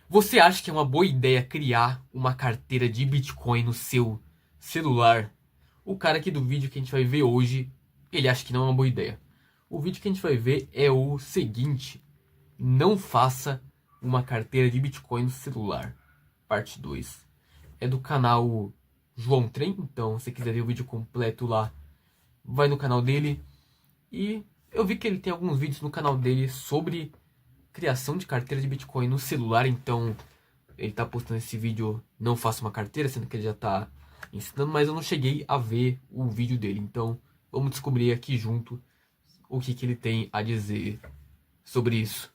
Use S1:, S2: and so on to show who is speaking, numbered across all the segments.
S1: Você acha que é uma boa ideia criar uma carteira de Bitcoin no seu celular? O cara aqui do vídeo que a gente vai ver hoje, ele acha que não é uma boa ideia. O vídeo que a gente vai ver é o seguinte: não faça uma carteira de Bitcoin no celular. Parte 2. É do canal João Trem, então se você quiser ver o vídeo completo lá, vai no canal dele. E eu vi que ele tem alguns vídeos no canal dele sobre criação de carteira de Bitcoin no celular, então ele tá postando esse vídeo, não faça uma carteira, sendo que ele já tá ensinando, mas eu não cheguei a ver o vídeo dele, então vamos descobrir aqui junto o que ele tem a dizer sobre isso.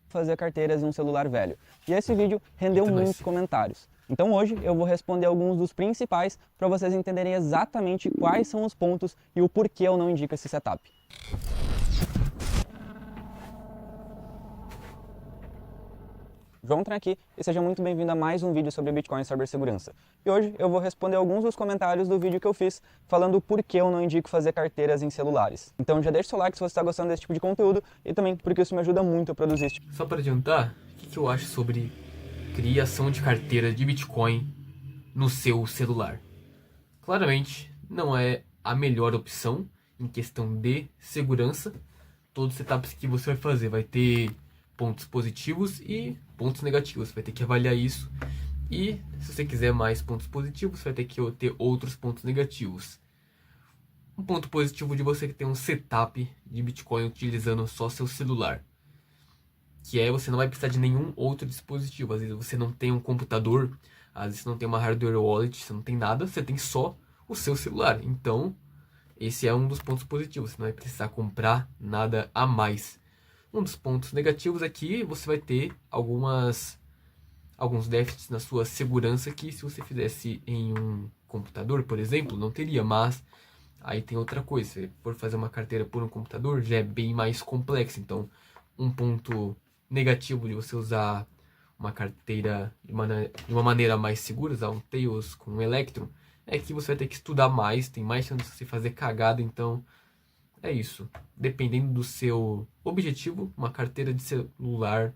S2: Fazer carteiras em um celular velho. E esse vídeo rendeu
S1: Eita,
S2: muitos
S1: nós.
S2: comentários. Então hoje eu vou responder alguns dos principais para vocês entenderem exatamente quais são os pontos e o porquê eu não indico esse setup. João Tran aqui e seja muito bem-vindo a mais um vídeo sobre Bitcoin e cibersegurança. E hoje eu vou responder alguns dos comentários do vídeo que eu fiz falando por que eu não indico fazer carteiras em celulares. Então já deixa o seu like se você está gostando desse tipo de conteúdo e também porque isso me ajuda muito a produzir esse tipo.
S1: Só para adiantar, o que eu acho sobre criação de carteira de Bitcoin no seu celular? Claramente não é a melhor opção em questão de segurança. Todos os setups que você vai fazer vai ter pontos positivos e pontos negativos. Você vai ter que avaliar isso. E se você quiser mais pontos positivos, você vai ter que ter outros pontos negativos. Um ponto positivo de você ter um setup de Bitcoin utilizando só seu celular, que é você não vai precisar de nenhum outro dispositivo. Às vezes você não tem um computador, às vezes você não tem uma hardware wallet, você não tem nada, você tem só o seu celular. Então, esse é um dos pontos positivos, você não vai precisar comprar nada a mais. Um dos pontos negativos é que você vai ter alguns déficits na sua segurança que se você fizesse em um computador, por exemplo, não teria, mas aí tem outra coisa, se for fazer uma carteira por um computador já é bem mais complexo, então um ponto negativo de você usar uma carteira de uma maneira mais segura, usar um Tails com um Electrum, é que você vai ter que estudar mais, tem mais chance de você fazer cagada, então é isso. Dependendo do seu objetivo, uma carteira de celular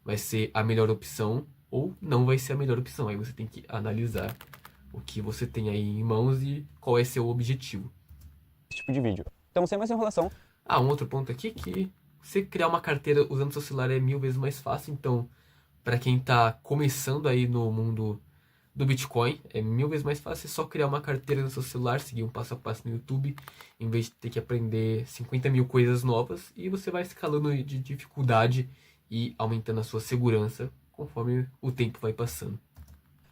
S1: vai ser a melhor opção ou não vai ser a melhor opção. Aí você tem que analisar o que você tem aí em mãos e qual é seu objetivo.
S2: Tipo de vídeo. Então sem mais enrolação,
S1: Ah, um outro ponto aqui que você criar uma carteira usando seu celular é 1000 vezes mais fácil. Então, para quem está começando aí no mundo do Bitcoin, é 1000 vezes mais fácil. É só criar uma carteira no seu celular, seguir um passo a passo no YouTube, em vez de ter que aprender 50 mil coisas novas. E você vai escalando de dificuldade e aumentando a sua segurança conforme o tempo vai passando.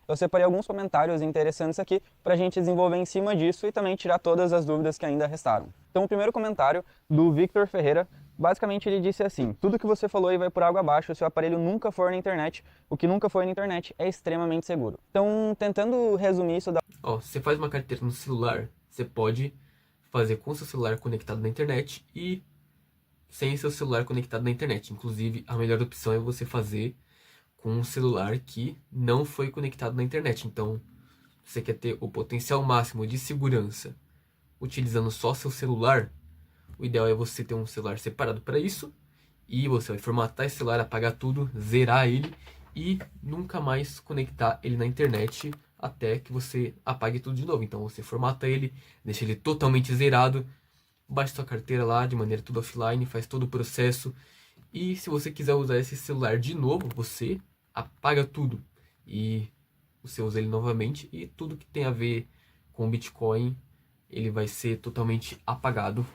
S2: eu separei alguns comentários interessantes aqui para a gente desenvolver em cima disso e também tirar todas as dúvidas que ainda restaram. Então o primeiro comentário do Victor Ferreira, basicamente ele disse assim: tudo que você falou aí vai por água abaixo se o aparelho nunca for na internet. O que nunca foi na internet é extremamente seguro. Então, tentando resumir isso da...
S1: Ó, você faz uma carteira no celular, você pode fazer com seu celular conectado na internet e sem seu celular conectado na internet. Inclusive, a melhor opção é você fazer com um celular que não foi conectado na internet. Então, se você quer ter o potencial máximo de segurança utilizando só seu celular, o ideal é você ter um celular separado para isso e você vai formatar esse celular, apagar tudo, zerar ele e nunca mais conectar ele na internet até que você apague tudo de novo. Então você formata ele, deixa ele totalmente zerado, baixa sua carteira lá de maneira tudo offline, faz todo o processo e se você quiser usar esse celular de novo, você apaga tudo e você usa ele novamente e tudo que tem a ver com Bitcoin ele vai ser totalmente apagado.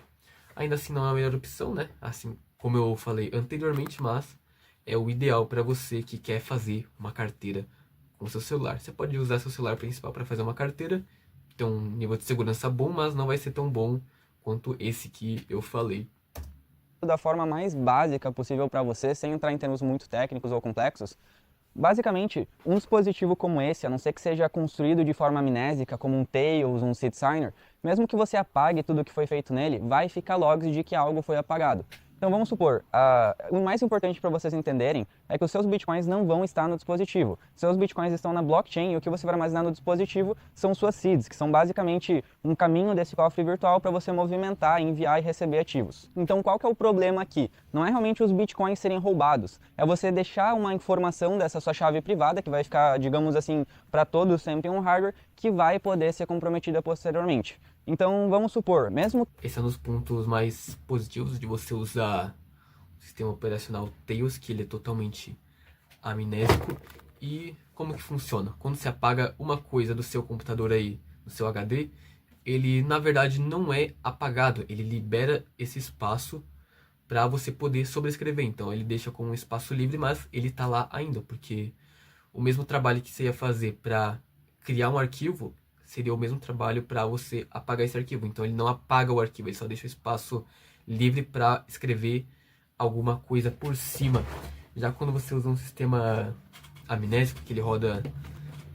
S1: Ainda assim não é a melhor opção, né? Assim como eu falei anteriormente, mas é o ideal para você que quer fazer uma carteira com seu celular. Você pode usar seu celular principal para fazer uma carteira, tem um nível de segurança bom, mas não vai ser tão bom quanto esse que eu falei.
S2: da forma mais básica possível para você, sem entrar em termos muito técnicos ou complexos. Basicamente, um dispositivo como esse, a não ser que seja construído de forma amnésica, como um Tails, um Seed Signer, mesmo que você apague tudo que foi feito nele, vai ficar logs de que algo foi apagado. Então vamos supor, o mais importante para vocês entenderem é que os seus bitcoins não vão estar no dispositivo. Seus bitcoins estão na blockchain e o que você vai armazenar no dispositivo são suas seeds, que são basicamente um caminho desse cofre virtual para você movimentar, enviar e receber ativos. Então qual que é o problema aqui? Não é realmente os bitcoins serem roubados, é você deixar uma informação dessa sua chave privada, que vai ficar, digamos assim, para todos sempre em um hardware, que vai poder ser comprometida posteriormente. Então, vamos supor, mesmo...
S1: Esse é um dos pontos mais positivos de você usar o sistema operacional Tails, que ele é totalmente amnésico. E como que funciona? Quando você apaga uma coisa do seu computador aí, do seu HD, ele na verdade não é apagado, ele libera esse espaço para você poder sobrescrever. Então ele deixa como um espaço livre, mas ele está lá ainda, porque o mesmo trabalho que você ia fazer para criar um arquivo seria o mesmo trabalho para você apagar esse arquivo. Então ele não apaga o arquivo, ele só deixa o espaço livre para escrever alguma coisa por cima. Já quando você usa um sistema amnésico, que ele roda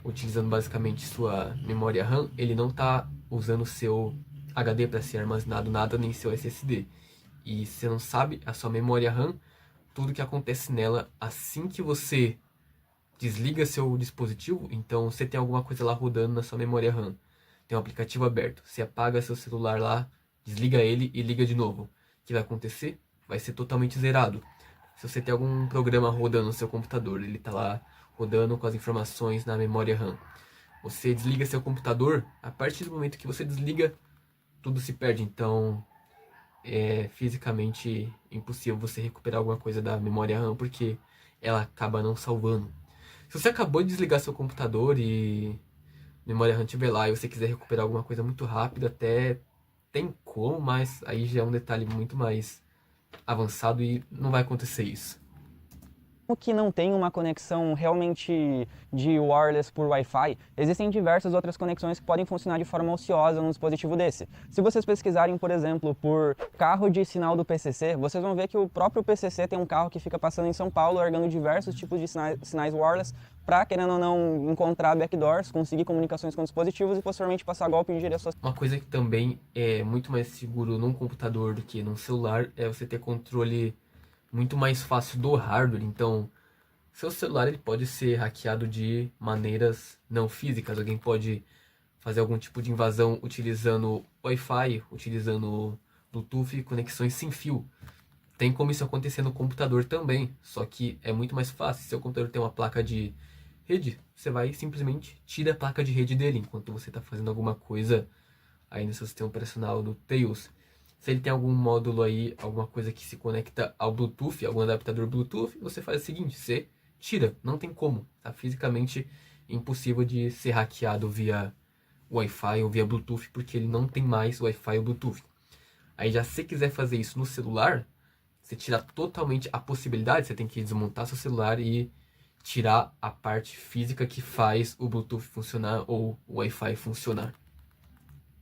S1: utilizando basicamente sua memória RAM, ele não está usando o seu HD para ser armazenado nada, nem seu SSD. E se você não sabe, a sua memória RAM, tudo que acontece nela assim que você desliga seu dispositivo, então você tem alguma coisa lá rodando na sua memória RAM, tem um aplicativo aberto, você apaga seu celular lá, desliga ele e liga de novo. O que vai acontecer? Vai ser totalmente zerado. Se você tem algum programa rodando no seu computador, ele está lá rodando com as informações na memória RAM. Você desliga seu computador, a partir do momento que você desliga, tudo se perde. Então é fisicamente impossível você recuperar alguma coisa da memória RAM, porque ela acaba não salvando. Se você acabou de desligar seu computador e memória RAM estiver lá e você quiser recuperar alguma coisa muito rápido, até tem como, mas aí já é um detalhe muito mais avançado e não vai acontecer isso.
S2: que não tem uma conexão realmente de wireless por Wi-Fi, existem diversas outras conexões que podem funcionar de forma ociosa num dispositivo desse. Se vocês pesquisarem, por exemplo, por carro de sinal do PCC, vocês vão ver que o próprio PCC tem um carro que fica passando em São Paulo, largando diversos tipos de sinais wireless para, querendo ou não, encontrar backdoors, conseguir comunicações com dispositivos e posteriormente passar golpe em direção.
S1: Uma coisa que também é muito mais seguro num computador do que num celular é você ter controle muito mais fácil do hardware. Então, seu celular ele pode ser hackeado de maneiras não físicas. Alguém pode fazer algum tipo de invasão utilizando Wi-Fi, utilizando Bluetooth, conexões sem fio. Tem como isso acontecer no computador também, só que é muito mais fácil. Se seu computador tem uma placa de rede, você vai simplesmente tira a placa de rede dele enquanto você está fazendo alguma coisa aí no seu sistema operacional do Tails. Se ele tem algum módulo aí, alguma coisa que se conecta ao Bluetooth, algum adaptador Bluetooth, você faz o seguinte, você tira, não tem como, tá fisicamente impossível de ser hackeado via Wi-Fi ou via Bluetooth, porque ele não tem mais Wi-Fi ou Bluetooth. Aí já se você quiser fazer isso no celular, você tira totalmente a possibilidade, você tem que desmontar seu celular e tirar a parte física que faz o Bluetooth funcionar ou o Wi-Fi funcionar.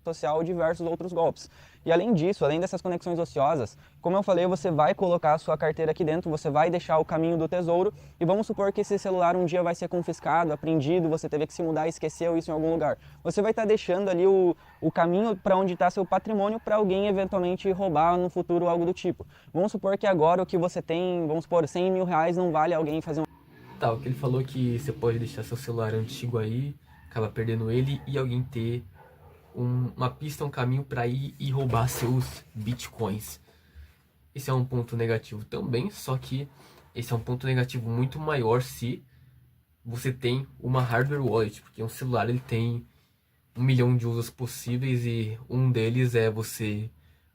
S2: Social e diversos outros golpes. E além disso, além dessas conexões ociosas, como eu falei, você vai colocar a sua carteira aqui dentro, você vai deixar o caminho do tesouro e vamos supor que esse celular um dia vai ser confiscado, apreendido, você teve que se mudar e esqueceu isso em algum lugar. Você vai estar deixando ali o caminho para onde está seu patrimônio para alguém eventualmente roubar no futuro algo do tipo. Vamos supor que agora o que você tem, vamos supor, 100 mil reais não vale alguém fazer um...
S1: Tá, o que ele falou é que você pode deixar seu celular antigo aí, acaba perdendo ele e alguém ter uma pista, um caminho para ir e roubar seus bitcoins. Esse é um ponto negativo também, só que esse é um ponto negativo muito maior se você tem uma hardware wallet, porque um celular ele tem 1 milhão de usos possíveis e um deles é você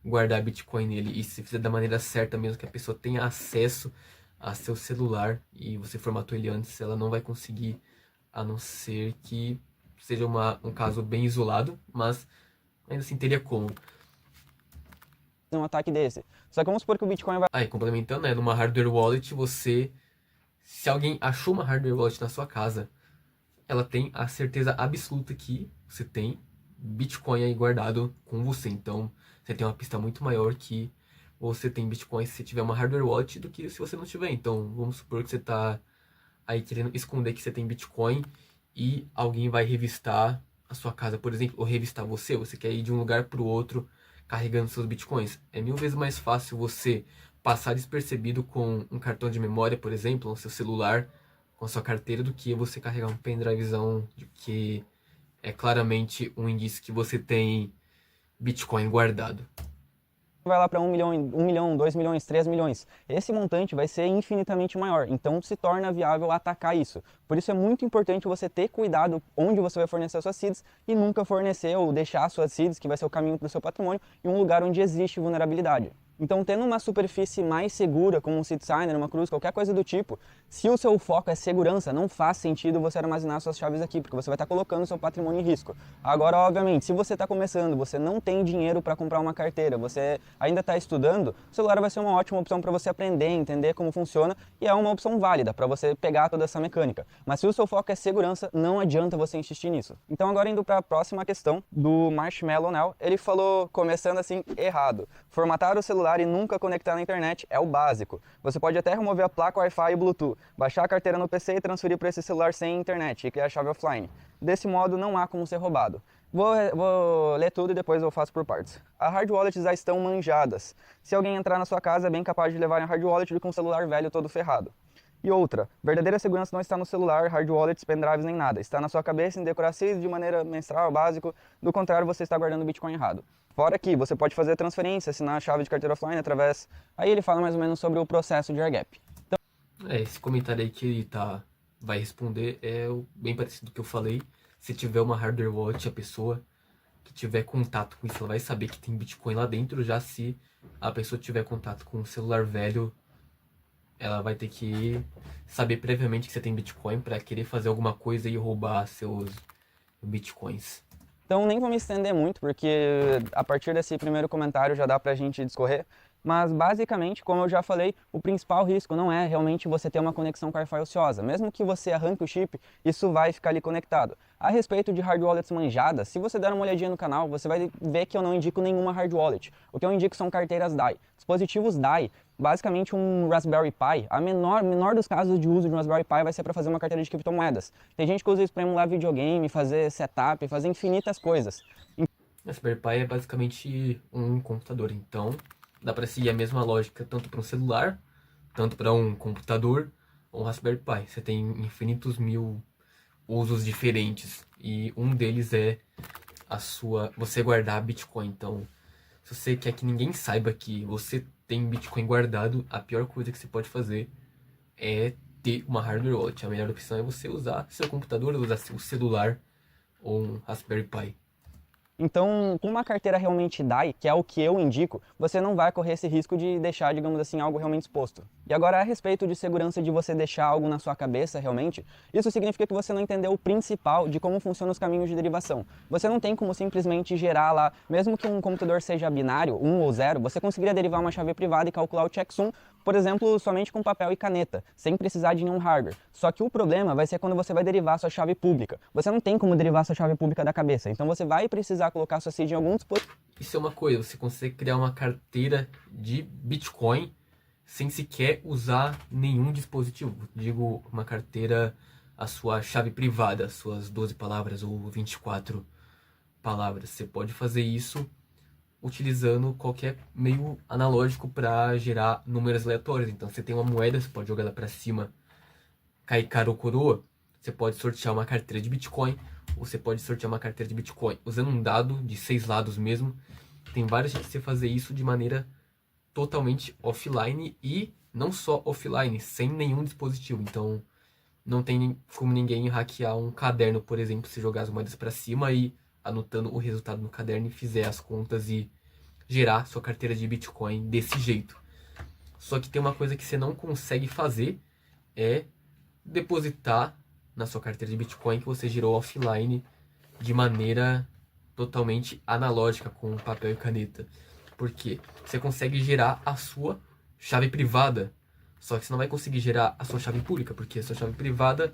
S1: guardar Bitcoin nele. E se fizer da maneira certa mesmo, que a pessoa tenha acesso a seu celular e você formatou ele antes, ela não vai conseguir, a não ser que seja um caso bem isolado, mas ainda assim teria como.
S2: um ataque desse. Só que vamos supor que o Bitcoin vai...
S1: Aí, complementando, né, numa hardware wallet, se alguém achou uma hardware wallet na sua casa, ela tem a certeza absoluta que você tem Bitcoin aí guardado com você. Então, você tem uma pista muito maior que você tem Bitcoin se você tiver uma hardware wallet do que se você não tiver. Então, vamos supor que você está aí querendo esconder que você tem Bitcoin e alguém vai revistar a sua casa, por exemplo, ou revistar você quer ir de um lugar para o outro carregando seus Bitcoins. É 1000 vezes mais fácil você passar despercebido com um cartão de memória, por exemplo, no seu celular, com a sua carteira, do que você carregar um pendrivezão de que é claramente um indício que você tem Bitcoin guardado.
S2: Vai lá para 1 milhão, 2 milhões, 3 milhões. Esse montante vai ser infinitamente maior, então se torna viável atacar isso. Por isso é muito importante você ter cuidado onde você vai fornecer suas seeds e nunca fornecer ou deixar suas seeds, que vai ser o caminho para o seu patrimônio, em um lugar onde existe vulnerabilidade. Então, tendo uma superfície mais segura, como um seed signer, uma cruz, qualquer coisa do tipo, se o seu foco é segurança, não faz sentido você armazenar suas chaves aqui, porque você vai estar colocando seu patrimônio em risco. Agora, obviamente, se você está começando, você não tem dinheiro para comprar uma carteira, você ainda está estudando, o celular vai ser uma ótima opção para você aprender, entender como funciona, e é uma opção válida para você pegar toda essa mecânica. Mas se o seu foco é segurança, não adianta você insistir nisso. Então, agora indo para a próxima questão do Marshmallow Now, ele falou, começando assim, errado. Formatar o celular e nunca conectar na internet é o básico. Você pode até remover a placa Wi-Fi e Bluetooth, baixar a carteira no PC e transferir para esse celular sem internet e criar a chave offline. Desse modo, não há como ser roubado. Vou ler tudo e depois eu faço por partes. As hard wallets já estão manjadas. Se alguém entrar na sua casa, é bem capaz de levar a hard wallet com um celular velho todo ferrado. E outra, verdadeira segurança não está no celular, hard wallets, pendrives nem nada. Está na sua cabeça em decorar seeds de maneira mensal, básico. Do contrário, você está guardando Bitcoin errado. Fora que você pode fazer transferência, assinar a chave de carteira offline através... Aí ele fala mais ou menos sobre o processo de AirGap.
S1: Esse comentário aí que ele vai responder é bem parecido do que eu falei. Se tiver uma hardware wallet, a pessoa que tiver contato com isso, ela vai saber que tem Bitcoin lá dentro. Já se a pessoa tiver contato com um celular velho, ela vai ter que saber previamente que você tem Bitcoin para querer fazer alguma coisa e roubar seus Bitcoins.
S2: Então nem vou me estender muito, porque a partir desse primeiro comentário já dá pra gente discorrer. Mas basicamente, como eu já falei, o principal risco não é realmente você ter uma conexão com a Wi-Fi ociosa. Mesmo que você arranque o chip, isso vai ficar ali conectado. A respeito de hard wallets manjadas, se você der uma olhadinha no canal, você vai ver que eu não indico nenhuma hard wallet. O que eu indico são carteiras DAI. Dispositivos DAI, basicamente um Raspberry Pi, a menor dos casos de uso de um Raspberry Pi vai ser para fazer uma carteira de criptomoedas. Tem gente que usa isso para emular videogame, fazer setup, fazer infinitas coisas.
S1: Raspberry Pi é basicamente um computador, então dá para seguir a mesma lógica tanto para um celular, tanto para um computador ou um Raspberry Pi. Você tem infinitos mil usos diferentes e um deles é você guardar Bitcoin. Então, se você quer que ninguém saiba que você tem Bitcoin guardado, a pior coisa que você pode fazer é ter uma hardware wallet. A melhor opção é você usar seu computador, usar seu celular ou um Raspberry Pi.
S2: Então, com uma carteira realmente DAI, que é o que eu indico, você não vai correr esse risco de deixar, digamos assim, algo realmente exposto. E agora, a respeito de segurança de você deixar algo na sua cabeça realmente, isso significa que você não entendeu o principal de como funcionam os caminhos de derivação. Você não tem como simplesmente gerar lá, mesmo que um computador seja binário, 1 ou 0, você conseguiria derivar uma chave privada e calcular o checksum, por exemplo, somente com papel e caneta, sem precisar de nenhum hardware. Só que o problema vai ser quando você vai derivar sua chave pública. Você não tem como derivar sua chave pública da cabeça, então você vai precisar colocar sua seed em algum dispositivo.
S1: Isso é uma coisa, você consegue criar uma carteira de Bitcoin sem sequer usar nenhum dispositivo. Digo, uma carteira, a sua chave privada, as suas 12 palavras ou 24 palavras. Você pode fazer isso utilizando qualquer meio analógico para gerar números aleatórios. Então, você tem uma moeda, você pode jogar ela para cima, cair cara ou coroa. Você pode sortear uma carteira de Bitcoin, ou você pode sortear uma carteira de Bitcoin usando um dado de 6 lados mesmo. Tem várias jeitos de você fazer isso de maneira totalmente offline e não só offline, sem nenhum dispositivo. Então, não tem como ninguém hackear um caderno, por exemplo, se jogar as moedas para cima e anotando o resultado no caderno e fizer as contas e gerar sua carteira de Bitcoin desse jeito. Só que tem uma coisa que você não consegue fazer, é depositar na sua carteira de Bitcoin que você gerou offline de maneira totalmente analógica com papel e caneta. Porque você consegue gerar a sua chave privada, só que você não vai conseguir gerar a sua chave pública, porque a sua chave privada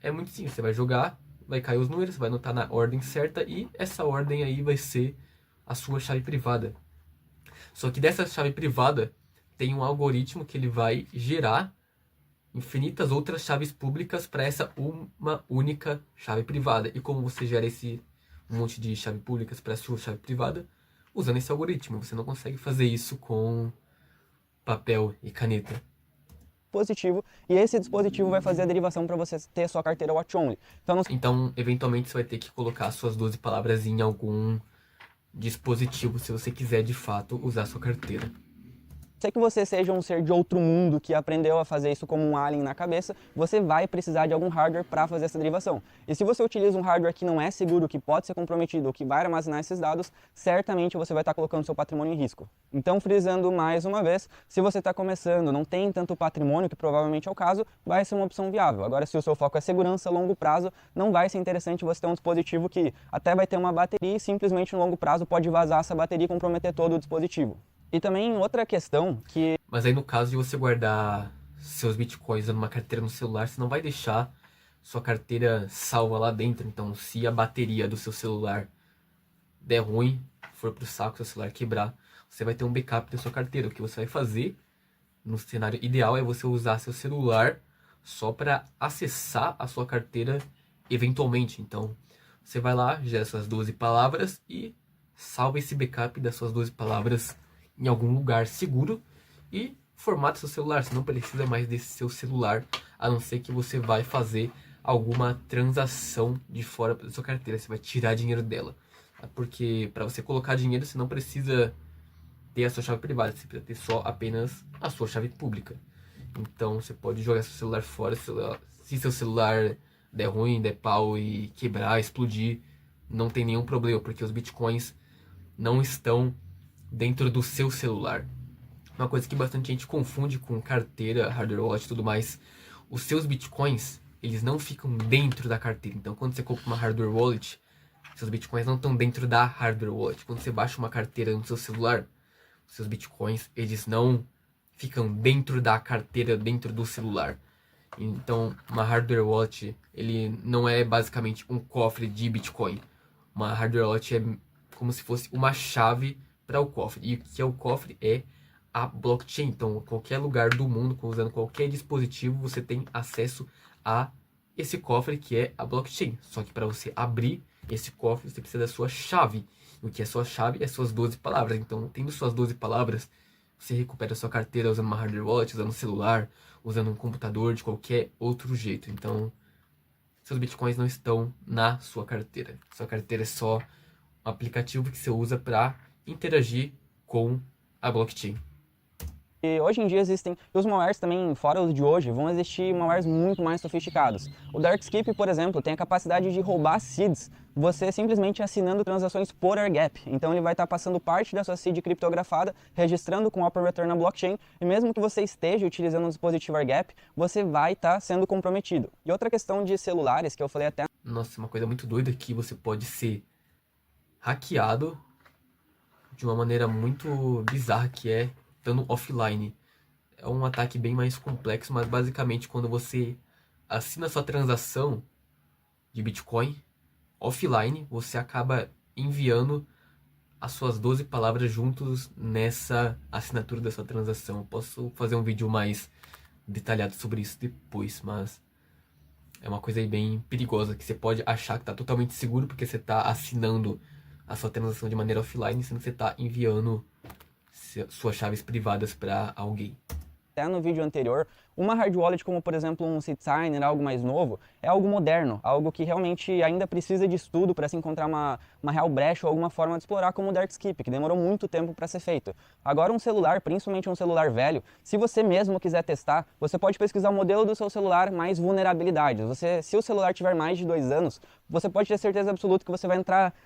S1: é muito simples. Você vai jogar, vai cair os números, vai anotar na ordem certa e essa ordem aí vai ser a sua chave privada. Só que dessa chave privada tem um algoritmo que ele vai gerar infinitas outras chaves públicas para essa uma única chave privada. E como você gera esse monte de chaves públicas para a sua chave privada? Usando esse algoritmo. Você não consegue fazer isso com papel e caneta.
S2: Dispositivo, e esse dispositivo vai fazer a derivação para você ter a sua carteira Watch Only.
S1: Então, eventualmente, você vai ter que colocar suas 12 palavras em algum dispositivo, se você quiser, de fato, usar a sua carteira.
S2: Se que você seja um ser de outro mundo que aprendeu a fazer isso como um alien na cabeça, você vai precisar de algum hardware para fazer essa derivação. E se você utiliza um hardware que não é seguro, que pode ser comprometido ou que vai armazenar esses dados, certamente você vai estar colocando seu patrimônio em risco. Então, frisando mais uma vez, se você está começando, não tem tanto patrimônio, que provavelmente é o caso, vai ser uma opção viável. Agora, se o seu foco é segurança a longo prazo, não vai ser interessante você ter um dispositivo que até vai ter uma bateria e simplesmente no longo prazo pode vazar essa bateria e comprometer todo o dispositivo. E também outra questão que...
S1: Mas aí no caso de você guardar seus bitcoins numa carteira no celular, você não vai deixar sua carteira salva lá dentro. Então, se a bateria do seu celular der ruim, for pro saco, seu celular quebrar, você vai ter um backup da sua carteira. O que você vai fazer, no cenário ideal, é você usar seu celular só para acessar a sua carteira eventualmente. Então, você vai lá, gera suas 12 palavras e salva esse backup das suas 12 palavras em algum lugar seguro e formata seu celular. Você não precisa mais desse seu celular, a não ser que você vai fazer alguma transação de fora da sua carteira. Você vai tirar dinheiro dela. Porque para você colocar dinheiro, você não precisa ter a sua chave privada. Você precisa ter só apenas a sua chave pública. Então você pode jogar seu celular fora. Se seu celular der ruim, der pau e quebrar, explodir, não tem nenhum problema, porque os bitcoins não estão dentro do seu celular. Uma coisa que bastante gente confunde com carteira, hardware wallet e tudo mais. Os seus bitcoins, eles não ficam dentro da carteira. Então, quando você compra uma hardware wallet, seus bitcoins não estão dentro da hardware wallet. Quando você baixa uma carteira no seu celular, seus bitcoins, eles não ficam dentro da carteira, dentro do celular. Então, uma hardware wallet, ele não é basicamente um cofre de bitcoin. Uma hardware wallet é como se fosse uma chave para o cofre. E o que é o cofre? É a blockchain. Então, qualquer lugar do mundo, usando qualquer dispositivo, você tem acesso a esse cofre que é a blockchain. Só que para você abrir esse cofre, você precisa da sua chave. O que é sua chave? É suas 12 palavras. Então, tendo suas 12 palavras, você recupera sua carteira usando uma hardware wallet, usando um celular, usando um computador, de qualquer outro jeito. Então, seus bitcoins não estão na sua carteira. Sua carteira é só um aplicativo que você usa para interagir com a blockchain.
S2: E hoje em dia existem, e os malwares também, fora os de hoje, vão existir malwares muito mais sofisticados. O Darkskip, por exemplo, tem a capacidade de roubar seeds, você simplesmente assinando transações por AirGap. Então ele vai estar passando parte da sua seed criptografada, registrando com o operator na blockchain, e mesmo que você esteja utilizando um dispositivo AirGap, você vai estar sendo comprometido. E outra questão de celulares, que eu falei até...
S1: Nossa, uma coisa muito doida que você pode ser hackeado de uma maneira muito bizarra, que é estando offline. É um ataque bem mais complexo, mas basicamente quando você assina sua transação de Bitcoin offline, você acaba enviando as suas 12 palavras juntos nessa assinatura da sua transação. Eu posso fazer um vídeo mais detalhado sobre isso depois, mas é uma coisa aí bem perigosa, que você pode achar que está totalmente seguro porque você está assinando a sua transação de maneira offline, sendo que você está enviando suas chaves privadas para alguém.
S2: Até no vídeo anterior, uma hard wallet como, por exemplo, um Seedsigner, algo mais novo, é algo moderno, algo que realmente ainda precisa de estudo para se encontrar uma real brecha ou alguma forma de explorar, como o Darkskip, que demorou muito tempo para ser feito. Agora um celular, principalmente um celular velho, se você mesmo quiser testar, você pode pesquisar o modelo do seu celular mais vulnerabilidades. Se o celular tiver mais de 2 anos, você pode ter certeza absoluta que você vai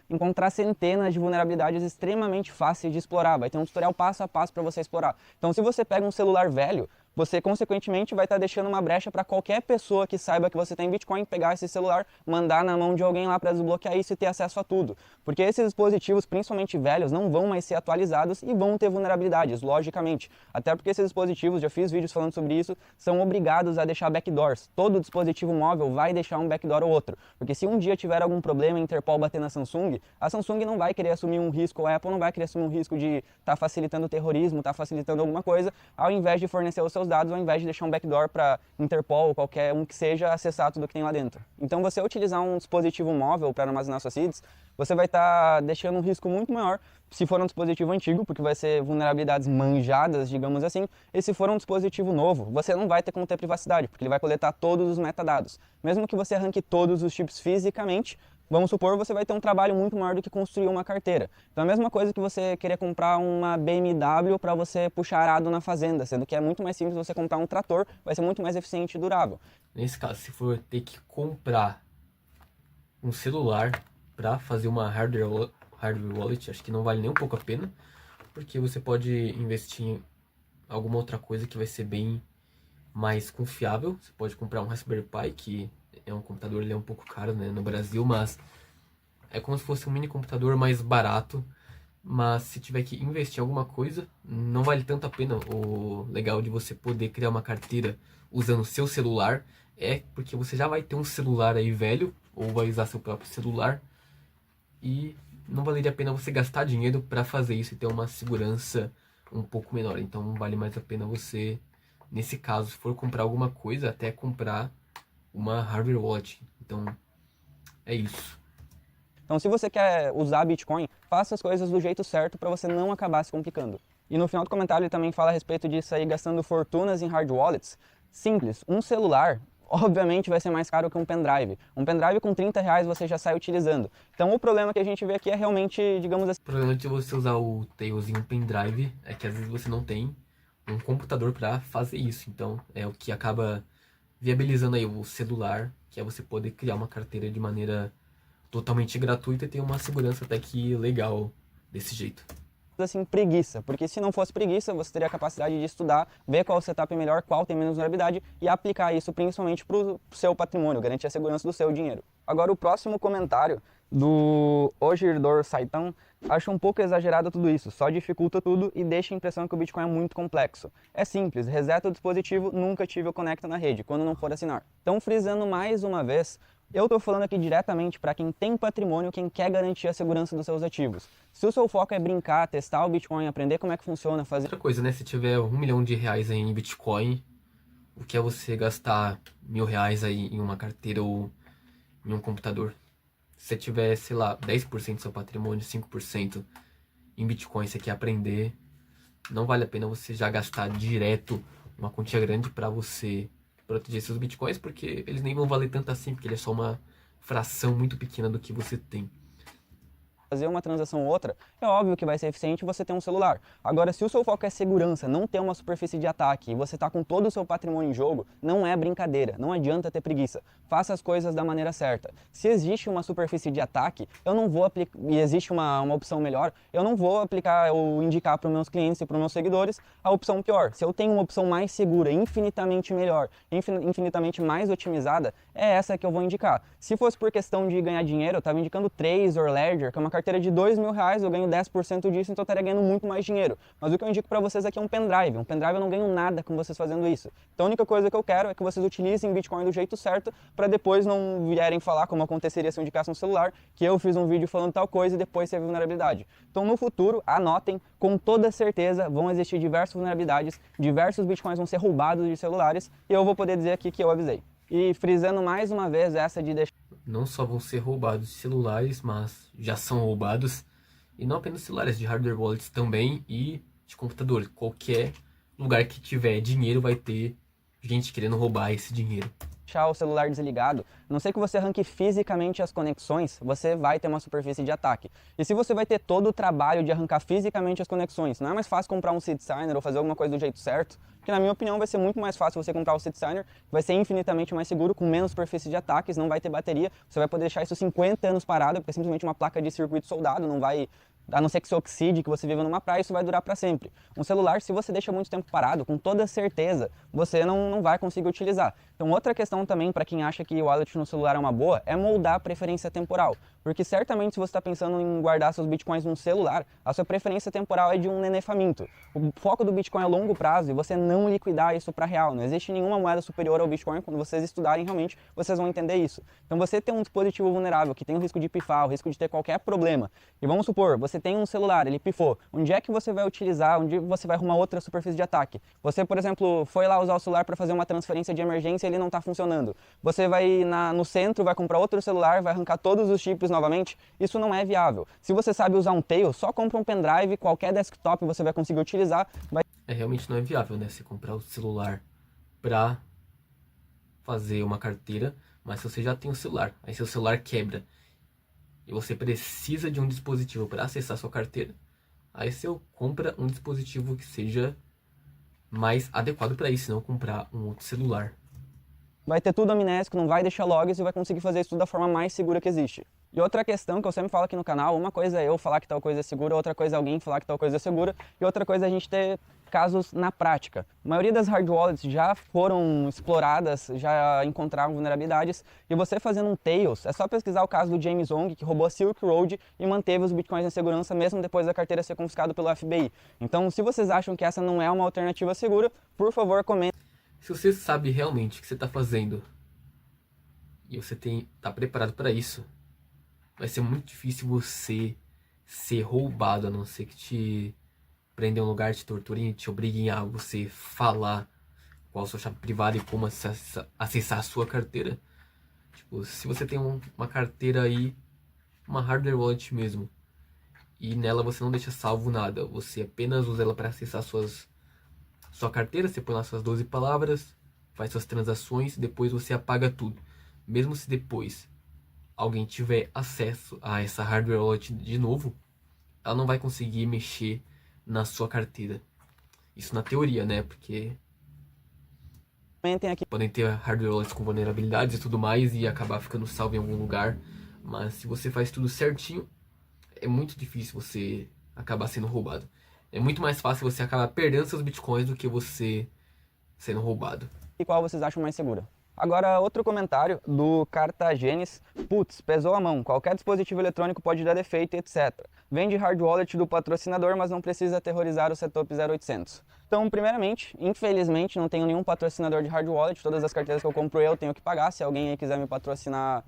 S2: encontrar centenas de vulnerabilidades extremamente fáceis de explorar. Vai ter um tutorial passo a passo para você explorar. Então se você pega um celular velho, você consequentemente vai estar deixando uma brecha para qualquer pessoa que saiba que você tem Bitcoin pegar esse celular, mandar na mão de alguém lá para desbloquear isso e ter acesso a tudo. Porque esses dispositivos, principalmente velhos, não vão mais ser atualizados e vão ter vulnerabilidades, logicamente. Até porque esses dispositivos, já fiz vídeos falando sobre isso, são obrigados a deixar backdoors. Todo dispositivo móvel vai deixar um backdoor ou outro. Porque se um dia tiver algum problema, a Interpol bater na Samsung, a Samsung não vai querer assumir um risco, a Apple não vai querer assumir um risco de estar facilitando o terrorismo, estar facilitando alguma coisa, ao invés de fornecer os seus seus dados ao invés de deixar um backdoor para Interpol ou qualquer um que seja acessar tudo que tem lá dentro. Então você utilizar um dispositivo móvel para armazenar suas seeds, você vai estar deixando um risco muito maior se for um dispositivo antigo, porque vai ser vulnerabilidades manjadas, digamos assim, e se for um dispositivo novo, você não vai ter como ter privacidade, porque ele vai coletar todos os metadados. Mesmo que você arranque todos os chips fisicamente, vamos supor, você vai ter um trabalho muito maior do que construir uma carteira. Então é a mesma coisa que você querer comprar uma BMW para você puxar arado na fazenda, sendo que é muito mais simples você comprar um trator, vai ser muito mais eficiente e durável.
S1: Nesse caso, se for ter que comprar um celular para fazer uma hardware wallet, acho que não vale nem um pouco a pena, porque você pode investir em alguma outra coisa que vai ser bem mais confiável. Você pode comprar um Raspberry Pi, que é um computador, ele é um pouco caro, né, no Brasil, mas é como se fosse um mini computador mais barato. Mas se tiver que investir em alguma coisa, não vale tanto a pena. O legal de você poder criar uma carteira usando o seu celular é porque você já vai ter um celular aí velho, ou vai usar seu próprio celular, e não valeria a pena você gastar dinheiro para fazer isso e ter uma segurança um pouco menor. Então vale mais a pena você, nesse caso, se for comprar alguma coisa, até comprar uma hardware wallet. Então é isso.
S2: Então, se você quer usar Bitcoin, faça as coisas do jeito certo para você não acabar se complicando. E no final do comentário ele também fala a respeito de sair gastando fortunas em hard wallets. Simples, um celular obviamente vai ser mais caro que um pendrive. Um pendrive com R$30 você já sai utilizando. Então o problema que a gente vê aqui é realmente, digamos assim...
S1: O problema de você usar o Tails em um pendrive é que às vezes você não tem um computador para fazer isso. Então é o que acaba viabilizando aí o celular, que é você poder criar uma carteira de maneira totalmente gratuita e ter uma segurança até que legal desse jeito.
S2: Assim, preguiça, porque se não fosse preguiça, você teria a capacidade de estudar, ver qual setup é melhor, qual tem menos vulnerabilidade e aplicar isso principalmente para o seu patrimônio, garantir a segurança do seu dinheiro. Agora o próximo comentário do Ogirdor Saitão acha um pouco exagerado tudo isso, só dificulta tudo e deixa a impressão que o Bitcoin é muito complexo. É simples, reseta o dispositivo, nunca tive o conecta na rede, quando não for assinar. Então, frisando mais uma vez, eu estou falando aqui diretamente para quem tem patrimônio, quem quer garantir a segurança dos seus ativos. Se o seu foco é brincar, testar o Bitcoin, aprender como é que funciona, fazer...
S1: Outra coisa, né? Se tiver R$1 milhão aí em Bitcoin, o que é você gastar R$1.000 aí em uma carteira ou em um computador? Se você tiver, sei lá, 10% do seu patrimônio, 5% em Bitcoin, você quer aprender, não vale a pena você já gastar direto uma quantia grande para você proteger seus Bitcoins, porque eles nem vão valer tanto assim, porque ele é só uma fração muito pequena do que você tem.
S2: Fazer uma transação ou outra, é óbvio que vai ser eficiente você ter um celular. Agora, se o seu foco é segurança, não ter uma superfície de ataque e você está com todo o seu patrimônio em jogo, não é brincadeira, não adianta ter preguiça. Faça as coisas da maneira certa. Se existe uma superfície de ataque, eu não vou aplicar, e existe uma opção melhor, eu não vou aplicar ou indicar para os meus clientes e para os meus seguidores a opção pior. Se eu tenho uma opção mais segura, infinitamente melhor, infinitamente mais otimizada, é essa que eu vou indicar. Se fosse por questão de ganhar dinheiro, eu estava indicando Trezor ou Ledger, que é uma carteira de R$2.000, eu ganho 10% disso, então eu estaria ganhando muito mais dinheiro. Mas o que eu indico para vocês aqui é um pendrive. Um pendrive eu não ganho nada com vocês fazendo isso. Então a única coisa que eu quero é que vocês utilizem Bitcoin do jeito certo, para depois não vierem falar, como aconteceria se eu indicasse um celular, que eu fiz um vídeo falando tal coisa e depois teve vulnerabilidade. Então no futuro, anotem, com toda certeza vão existir diversas vulnerabilidades, diversos Bitcoins vão ser roubados de celulares, e eu vou poder dizer aqui que eu avisei. E frisando mais uma vez essa de deixar...
S1: Não só vão ser roubados de celulares, mas já são roubados. E não apenas celulares, de hardware wallets também e de computador. Qualquer lugar que tiver dinheiro vai ter gente querendo roubar esse dinheiro.
S2: Deixar o celular desligado, a não ser que você arranque fisicamente as conexões, você vai ter uma superfície de ataque. E se você vai ter todo o trabalho de arrancar fisicamente as conexões, não é mais fácil comprar um seed signer ou fazer alguma coisa do jeito certo? Que na minha opinião vai ser muito mais fácil você comprar o seed signer, vai ser infinitamente mais seguro, com menos superfície de ataques, não vai ter bateria, você vai poder deixar isso 50 anos parado, porque é simplesmente uma placa de circuito soldado, não vai... A não ser que se oxide, que você viva numa praia, isso vai durar para sempre. Um celular, se você deixa muito tempo parado, com toda certeza, você não vai conseguir utilizar. Então outra questão também, para quem acha que o wallet no celular é uma boa, é moldar a preferência temporal. Porque certamente se você está pensando em guardar seus bitcoins num celular, a sua preferência temporal é de um nenê faminto. O foco do Bitcoin é longo prazo e você não liquidar isso para real. Não existe nenhuma moeda superior ao Bitcoin. Quando vocês estudarem realmente, vocês vão entender isso. Então você tem um dispositivo vulnerável que tem o risco de pifar, o risco de ter qualquer problema. E vamos supor, você você tem um celular, ele pifou, onde é que você vai utilizar, onde você vai arrumar outra superfície de ataque? Você, por exemplo, foi lá usar o celular para fazer uma transferência de emergência e ele não está funcionando. Você vai no centro, vai comprar outro celular, vai arrancar todos os chips novamente. Isso não é viável. Se você sabe usar um Tails, só compra um pendrive, qualquer desktop você vai conseguir utilizar.
S1: Realmente não é viável, né? Você comprar o celular para fazer uma carteira, mas se você já tem um celular, aí seu celular quebra e você precisa de um dispositivo para acessar sua carteira, aí você compra um dispositivo que seja mais adequado para isso, não comprar um outro celular.
S2: Vai ter tudo amnésico, não vai deixar logs e vai conseguir fazer isso da forma mais segura que existe. E outra questão que eu sempre falo aqui no canal, uma coisa é eu falar que tal coisa é segura, outra coisa é alguém falar que tal coisa é segura, e outra coisa é a gente ter casos na prática. A maioria das hard wallets já foram exploradas, já encontraram vulnerabilidades, e você fazendo um Tails, é só pesquisar o caso do James Wong, que roubou a Silk Road e manteve os bitcoins em segurança mesmo depois da carteira ser confiscada pelo FBI. Então, se vocês acham que essa não é uma alternativa segura, por favor, comentem.
S1: Se você sabe realmente o que você está fazendo e você tá preparado para isso, vai ser muito difícil você ser roubado, a não ser que te prendam em um lugar, te torturem e te obriguem a você falar qual a sua chave privada e como acessar a sua carteira. Tipo, se você tem uma carteira aí, uma hardware wallet mesmo, e nela você não deixa salvo nada, você apenas usa ela para acessar sua carteira, você põe lá suas 12 palavras, faz suas transações e depois você apaga tudo. Mesmo se depois alguém tiver acesso a essa hardware wallet de novo, ela não vai conseguir mexer na sua carteira. Isso na teoria, né? Porque
S2: Aqui.
S1: podem ter hardware wallets com vulnerabilidades e tudo mais e acabar ficando salvo em algum lugar. Mas se você faz tudo certinho, é muito difícil você acabar sendo roubado. É muito mais fácil você acabar perdendo seus bitcoins do que você sendo roubado.
S2: E qual vocês acham mais segura? Agora, outro comentário do Cartagenes. Putz, pesou a mão. Qualquer dispositivo eletrônico pode dar defeito, etc. Vende hard wallet do patrocinador, mas não precisa aterrorizar o setup 0800. Então, primeiramente, infelizmente, não tenho nenhum patrocinador de hard wallet. Todas as carteiras que eu compro eu tenho que pagar. Se alguém aí quiser me patrocinar,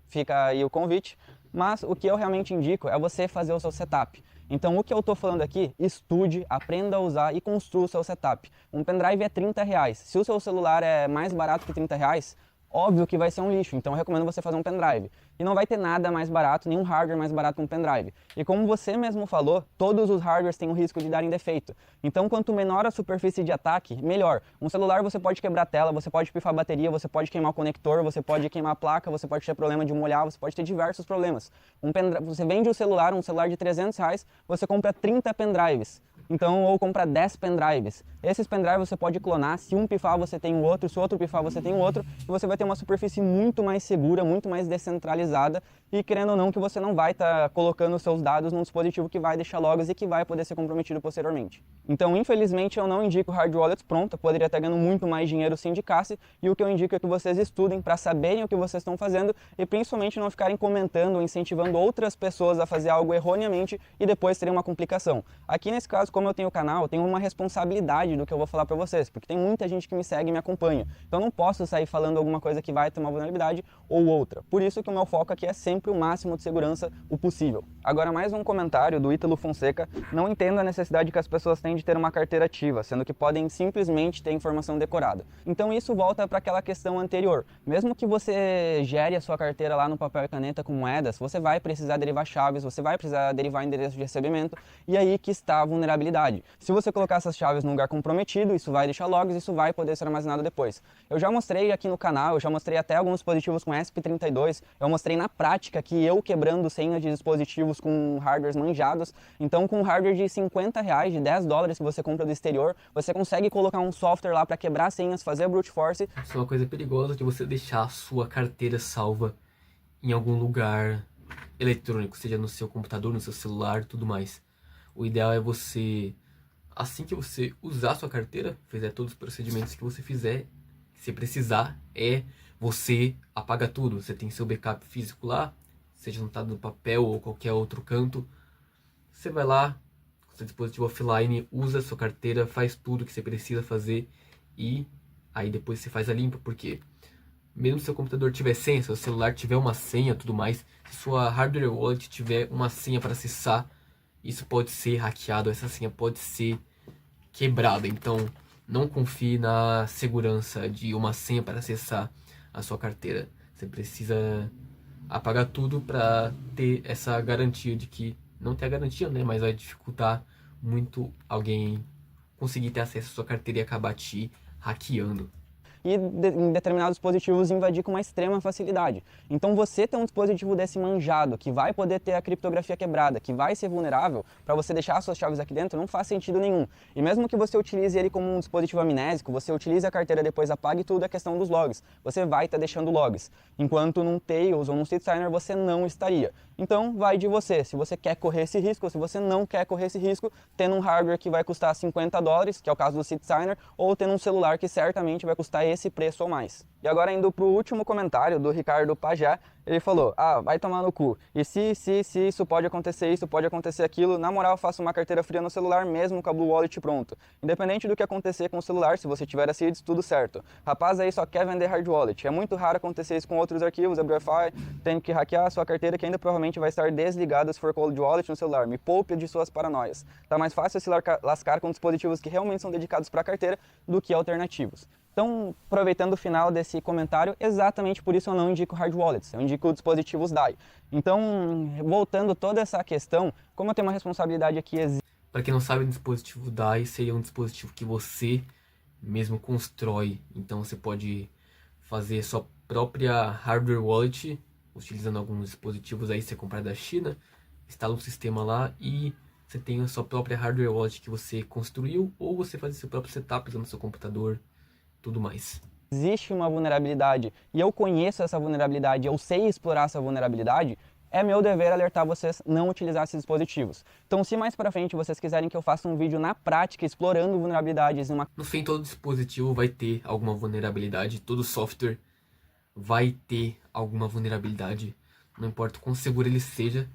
S2: fica aí o convite. Mas o que eu realmente indico é você fazer o seu setup. Então, o que eu estou falando aqui, estude, aprenda a usar e construa o seu setup. Um pendrive é R$30. Se o seu celular é mais barato que R$30, óbvio que vai ser um lixo. Então, eu recomendo você fazer um pendrive. E não vai ter nada mais barato, nenhum hardware mais barato que um pendrive. E como você mesmo falou, todos os hardwares têm o risco de darem defeito. Então, quanto menor a superfície de ataque, melhor. Um celular você pode quebrar a tela, você pode pifar a bateria, você pode queimar o conector, você pode queimar a placa, você pode ter problema de molhar, você pode ter diversos problemas. Você vende um celular de R$300, você compra 30 pendrives. Então, ou compra 10 pendrives. Esses pendrives você pode clonar, se um pifar você tem o outro, se o outro pifar você tem o outro, e você vai ter uma superfície muito mais segura, muito mais descentralizada, e querendo ou não que você não vai estar colocando seus dados num dispositivo que vai deixar logs e que vai poder ser comprometido posteriormente. Então, infelizmente, eu não indico hard wallets pronta, poderia estar ganhando muito mais dinheiro se indicasse, e o que eu indico é que vocês estudem para saberem o que vocês estão fazendo e principalmente não ficarem comentando ou incentivando outras pessoas a fazer algo erroneamente e depois terem uma complicação. Aqui nesse caso, como eu tenho o canal, eu tenho uma responsabilidade do que eu vou falar para vocês, porque tem muita gente que me segue e me acompanha. Então eu não posso sair falando alguma coisa que vai ter uma vulnerabilidade ou outra. Por isso que o meu foco aqui é sempre o máximo de segurança o possível. Agora mais um comentário do Ítalo Fonseca. Não entendo a necessidade que as pessoas têm de ter uma carteira ativa, sendo que podem simplesmente ter informação decorada. Então isso volta para aquela questão anterior. Mesmo que você gere a sua carteira lá no papel e caneta com moedas, você vai precisar derivar chaves, você vai precisar derivar endereço de recebimento, e aí que está a vulnerabilidade. Se você colocar essas chaves num lugar comprometido, isso vai deixar logs, isso vai poder ser armazenado depois. Eu já mostrei aqui no canal, eu já mostrei até alguns dispositivos com ESP32, eu mostrei na prática que eu quebrando senhas de dispositivos com hardwares manjados. Então com hardware de R$50, de $10 que você compra do exterior, você consegue colocar um software lá para quebrar senhas, fazer brute force.
S1: Isso é uma coisa perigosa de você deixar a sua carteira salva em algum lugar eletrônico, seja no seu computador, no seu celular, tudo mais. O ideal é você, assim que você usar a sua carteira, fizer todos os procedimentos que você fizer, se precisar, você apaga tudo. Você tem seu backup físico lá, seja anotado no papel ou qualquer outro canto. Você vai lá, com seu dispositivo offline, usa a sua carteira, faz tudo que você precisa fazer e aí depois você faz a limpa, porque mesmo se seu computador tiver senha, se seu celular tiver uma senha, tudo mais, se sua hardware wallet tiver uma senha para acessar, isso pode ser hackeado, essa senha pode ser quebrada. Então, não confie na segurança de uma senha para acessar a sua carteira. Você precisa apagar tudo para ter essa garantia de que, não ter a garantia, né, mas vai dificultar muito alguém conseguir ter acesso à sua carteira e acabar te hackeando.
S2: E em determinados dispositivos invadir com uma extrema facilidade. Então você ter um dispositivo desse manjado, que vai poder ter a criptografia quebrada, que vai ser vulnerável, para você deixar suas chaves aqui dentro, não faz sentido nenhum. E mesmo que você utilize ele como um dispositivo amnésico, você utilize a carteira depois apague tudo, a questão dos logs. Você vai estar deixando logs, enquanto num Tails ou num CitiZenner você não estaria. Então vai de você, se você quer correr esse risco ou se você não quer correr esse risco, tendo um hardware que vai custar $50, que é o caso do CitiZenner, ou tendo um celular que certamente vai custar esse preço ou mais. E agora indo para o último comentário do Ricardo Pajé, ele falou, vai tomar no cu, e se isso pode acontecer aquilo, na moral faça uma carteira fria no celular mesmo com a Blue Wallet pronto. Independente do que acontecer com o celular, se você tiver a seeds, tudo certo. Rapaz aí só quer vender hard wallet, é muito raro acontecer isso com outros arquivos, WiFi, tem que hackear a sua carteira que ainda provavelmente vai estar desligada se for cold wallet no celular, me poupe de suas paranoias. Tá mais fácil se lascar com dispositivos que realmente são dedicados para a carteira do que alternativos. Então, aproveitando o final desse comentário, exatamente por isso eu não indico hard wallets, eu indico dispositivos DAI. Então, voltando toda essa questão, como eu tenho uma responsabilidade aqui...
S1: Para quem não sabe, um dispositivo DAI seria um dispositivo que você mesmo constrói. Então você pode fazer sua própria hardware wallet, utilizando alguns dispositivos aí, você comprar da China, instala um sistema lá e você tem a sua própria hardware wallet que você construiu, ou você faz seu próprio setup usando seu computador, tudo mais.
S2: Existe uma vulnerabilidade e eu conheço essa vulnerabilidade, eu sei explorar essa vulnerabilidade, é meu dever alertar vocês não utilizar esses dispositivos. Então, se mais pra frente vocês quiserem que eu faça um vídeo na prática explorando vulnerabilidades em uma...
S1: No fim, todo dispositivo vai ter alguma vulnerabilidade, todo software vai ter alguma vulnerabilidade, não importa o quão seguro ele seja,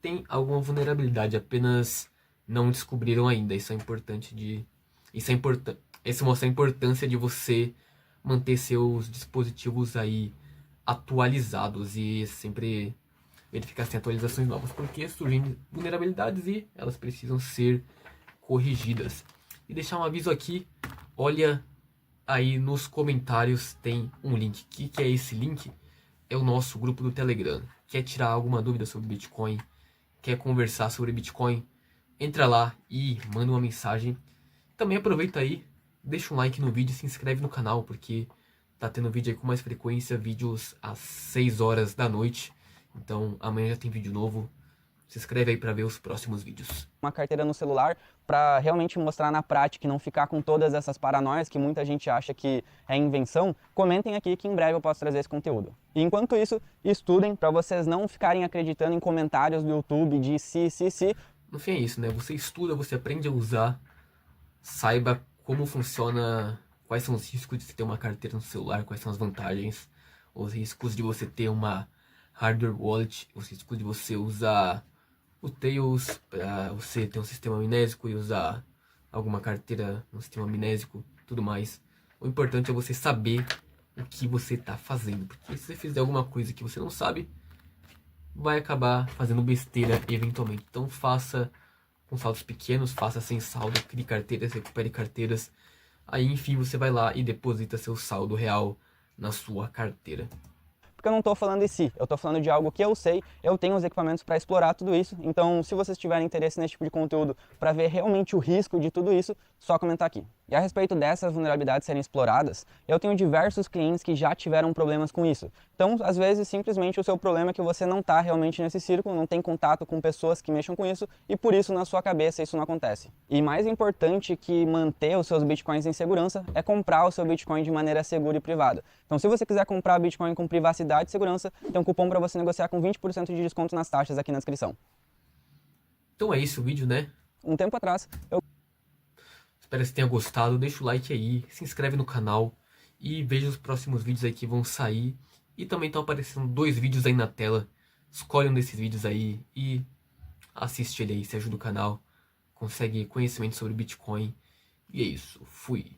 S1: tem alguma vulnerabilidade, apenas não descobriram ainda. Isso é importante isso mostra a importância de você manter seus dispositivos aí atualizados e sempre verificar se tem atualizações novas, porque surgem vulnerabilidades e elas precisam ser corrigidas. E deixar um aviso aqui, olha aí nos comentários, tem um link. O que é esse link? É o nosso grupo do Telegram. Quer tirar alguma dúvida sobre Bitcoin? Quer conversar sobre Bitcoin? Entra lá e manda uma mensagem. Também aproveita aí, deixa um like no vídeo e se inscreve no canal, porque tá tendo vídeo aí com mais frequência, vídeos às 6 horas da noite. Então amanhã já tem vídeo novo. Se inscreve aí para ver os próximos vídeos.
S2: Uma carteira no celular para realmente mostrar na prática e não ficar com todas essas paranoias que muita gente acha que é invenção, comentem aqui que em breve eu posso trazer esse conteúdo. E enquanto isso, estudem para vocês não ficarem acreditando em comentários do YouTube de se.
S1: No fim é isso, né? Você estuda, você aprende a usar, saiba como funciona, quais são os riscos de você ter uma carteira no celular, quais são as vantagens, os riscos de você ter uma hardware wallet, os riscos de você usar o Tails para você ter um sistema amnésico e usar alguma carteira no sistema amnésico, tudo mais. O importante é você saber o que você está fazendo, porque se você fizer alguma coisa que você não sabe, vai acabar fazendo besteira eventualmente. Então faça com saldos pequenos, faça sem saldo, crie carteiras, recupere carteiras. Aí enfim você vai lá e deposita seu saldo real na sua carteira.
S2: Porque eu não estou falando de si, eu estou falando de algo que eu sei, eu tenho os equipamentos para explorar tudo isso, então se vocês tiverem interesse nesse tipo de conteúdo para ver realmente o risco de tudo isso, só comentar aqui. E a respeito dessas vulnerabilidades serem exploradas, eu tenho diversos clientes que já tiveram problemas com isso. Então, às vezes, simplesmente o seu problema é que você não está realmente nesse círculo, não tem contato com pessoas que mexam com isso, e por isso na sua cabeça isso não acontece. E mais importante que manter os seus bitcoins em segurança é comprar o seu bitcoin de maneira segura e privada. Então, se você quiser comprar bitcoin com privacidade e segurança, tem um cupom para você negociar com 20% de desconto nas taxas aqui na descrição.
S1: Então é isso o vídeo, né?
S2: Um tempo atrás,
S1: Espero que você tenha gostado, deixa o like aí, se inscreve no canal e veja os próximos vídeos aí que vão sair. E também estão aparecendo 2 vídeos aí na tela. Escolhe um desses vídeos aí e assiste ele aí, se ajuda o canal, consegue conhecimento sobre Bitcoin. E é isso, fui!